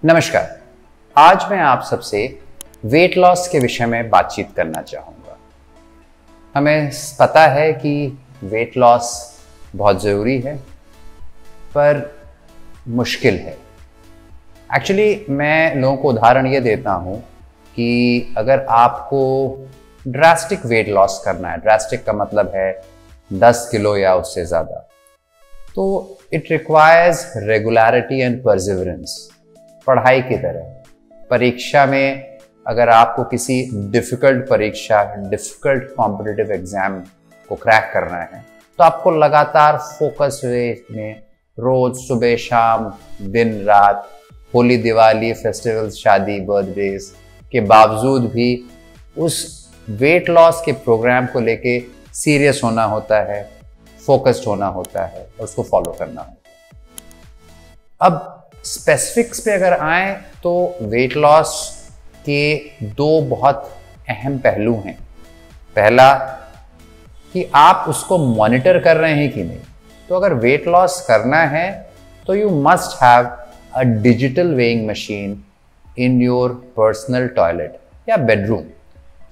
नमस्कार। आज मैं आप सबसे वेट लॉस के विषय में बातचीत करना चाहूँगा। हमें पता है कि वेट लॉस बहुत ज़रूरी है, पर मुश्किल है। एक्चुअली मैं लोगों को उदाहरण ये देता हूँ कि अगर आपको ड्रास्टिक वेट लॉस करना है, ड्रास्टिक का मतलब है 10 किलो या उससे ज़्यादा, तो it requires regularity and perseverance. पढ़ाई की तरह परीक्षा में अगर आपको किसी डिफ़िकल्ट परीक्षा, डिफ़िकल्ट कॉम्पिटिटिव एग्ज़ाम को क्रैक करना है, तो आपको लगातार फोकस वे में रोज़ सुबह शाम दिन रात, होली दिवाली फेस्टिवल्स, शादी बर्थडेज के बावजूद भी उस वेट लॉस के प्रोग्राम को लेके सीरियस होना होता है, फोकस्ड होना होता है और उसको फॉलो करना होता है। अब स्पेसिफिक्स पे अगर आए तो वेट लॉस के दो बहुत अहम पहलू हैं। पहला कि आप उसको मॉनिटर कर रहे हैं कि नहीं। तो अगर वेट लॉस करना है तो you must have a digital weighing machine in your personal toilet या बेडरूम,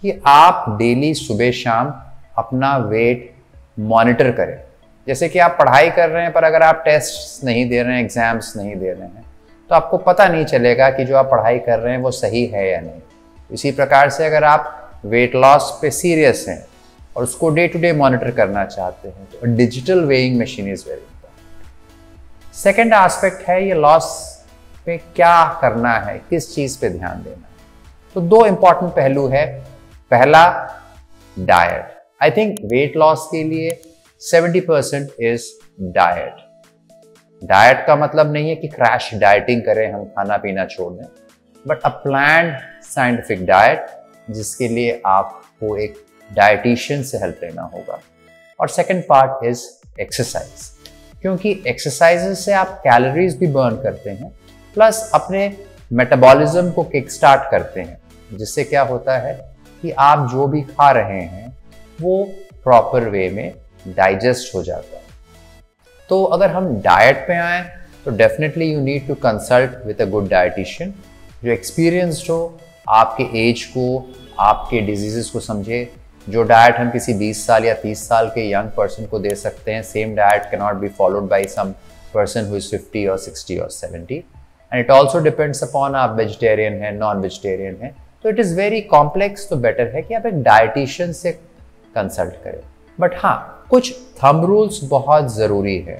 कि आप डेली सुबह शाम अपना वेट मॉनिटर करें। जैसे कि आप पढ़ाई कर रहे हैं पर अगर आप टेस्ट नहीं दे रहे हैं, एग्जाम्स नहीं दे रहे हैं, तो आपको पता नहीं चलेगा कि जो आप पढ़ाई कर रहे हैं वो सही है या नहीं। इसी प्रकार से अगर आप वेट लॉस पे सीरियस हैं और उसको डे टू डे मॉनिटर करना चाहते हैं तो digital weighing machine is very important. Second aspect है ये लॉस पे क्या करना है, किस चीज़ पे ध्यान देना है। तो दो इंपॉर्टेंट पहलू है। पहला diet. I think weight loss के लिए 70% इज डाइट। डाइट का मतलब नहीं है कि क्रैश डाइटिंग करें, हम खाना पीना छोड़ दें, but a planned scientific diet जिसके लिए आपको एक डाइटिशियन से हेल्प लेना होगा। और सेकंड पार्ट इज एक्सरसाइज, क्योंकि एक्सरसाइज से आप कैलोरीज भी बर्न करते हैं प्लस अपने मेटाबॉलिज्म को किक स्टार्ट करते हैं, जिससे क्या होता है कि आप जो भी खा रहे हैं वो प्रॉपर वे में डाइजेस्ट हो जाता है। तो अगर हम डाइट पे आए तो definitely you need to consult with a good dietitian जो एक्सपीरियंस्ड हो, आपके एज को, आपके डिजीजेस को समझे। जो डाइट हम किसी 20 साल या 30 साल के यंग पर्सन को दे सकते हैं, same diet can not be followed by some person who is 50 और 60 और 70। And it also depends upon आप वेजिटेरियन है, नॉन वेजिटेरियन है, तो इट इज़ वेरी कॉम्प्लेक्स। तो बेटर है कि आप एक डाइटिशियन से कंसल्ट करें। बट हाँ, कुछ थंब रूल्स बहुत ज़रूरी है।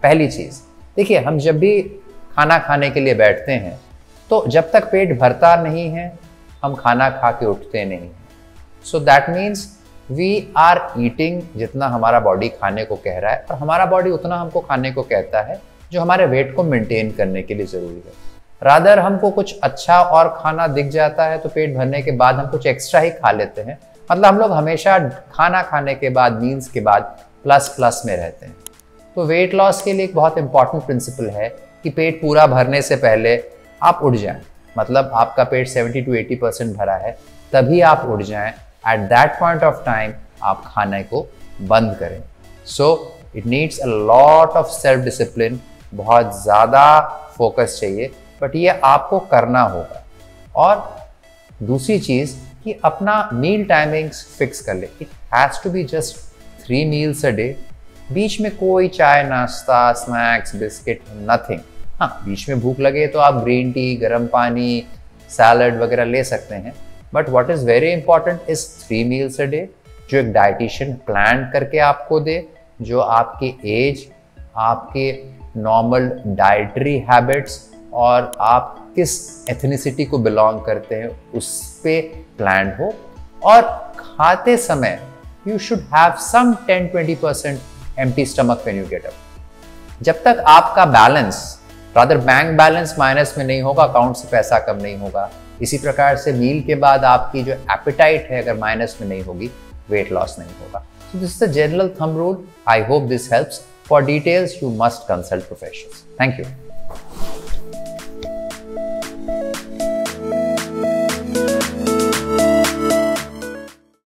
पहली चीज़ देखिए, हम जब भी खाना खाने के लिए बैठते हैं तो जब तक पेट भरता नहीं है हम खाना खा के उठते नहीं हैं। So that means we are eating जितना हमारा बॉडी खाने को कह रहा है, और हमारा बॉडी उतना हमको खाने को कहता है जो हमारे वेट को मेंटेन करने के लिए ज़रूरी है। रादर हमको कुछ अच्छा और खाना दिख जाता है तो पेट भरने के बाद हम कुछ एक्स्ट्रा ही खा लेते हैं। मतलब हम लोग हमेशा खाना खाने के बाद, मील्स के बाद प्लस में रहते हैं। तो वेट लॉस के लिए एक बहुत इंपॉर्टेंट प्रिंसिपल है कि पेट पूरा भरने से पहले आप उठ जाएं। मतलब आपका पेट 70 to 80% भरा है तभी आप उठ जाएं। At that point of time आप खाने को बंद करें। So it needs a lot of self discipline, बहुत ज़्यादा फोकस चाहिए, बट ये आपको करना होगा। और दूसरी चीज़ कि अपना मील टाइमिंग्स फिक्स कर ले। It has to be just 3 meals a day. बीच में कोई चाय नाश्ता, स्नैक्स, बिस्किट, नथिंग। हाँ, बीच में भूख लगे तो आप ग्रीन टी, गर्म पानी, सैलड वगैरह ले सकते हैं। But what is very important is 3 meals a day, जो एक डाइटिशियन प्लान करके आपको दे, जो आपके एज, आपके नॉर्मल डाइटरी हैबिट्स और आप किस एथनिसिटी को बिलोंग करते हैं उस पे प्लान हो। और खाते समय you should have some 10-20% empty stomach when you get up. जब तक आपका balance, rather bank balance minus में नहीं होगा, अकाउंट से पैसा कम नहीं होगा, इसी प्रकार से मील के बाद आपकी जो एपेटाइट है अगर माइनस में नहीं होगी, वेट लॉस नहीं होगा। So this is the general thumb rule. I hope this helps. For details you must consult professionals. Thank you.